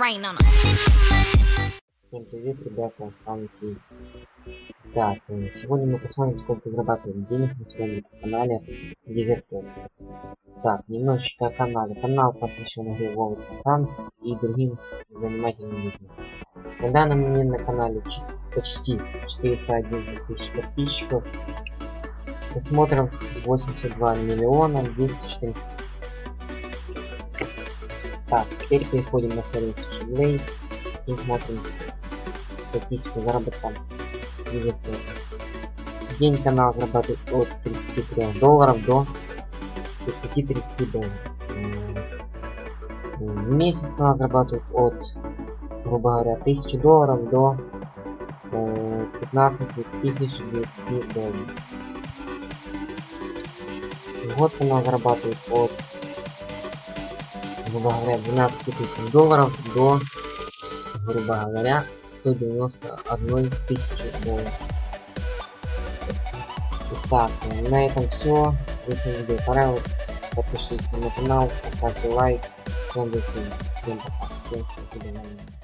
rain on 'em. Всем привет, ребята, с вами Феникс. Так, сегодня мы посмотрим, сколько зарабатываем денег на своем канале Дезертер. Так, немножечко о канале. Канал посвящен игре World of Tanks и другим занимательным видео. На данный момент на канале почти 411 тысяч подписчиков. Просмотров 82 миллиона 214 тысяч. Так, теперь переходим на сервис Shimley и смотрим статистику заработка Дезертера. В день канал зарабатывает от 33 долларов до 30-30 долларов. В месяц канал зарабатывает от, грубо говоря, 1000 долларов до 15 020 долларов. В год канал зарабатывает от, грубо говоря, 12 000 долларов до, грубо говоря, 191 тысячи долларов. Итак, на этом все. Если видео понравилось, подпишитесь на мой канал, поставьте лайк. С вами был Феникс. Всем пока. Всем спасибо за внимание.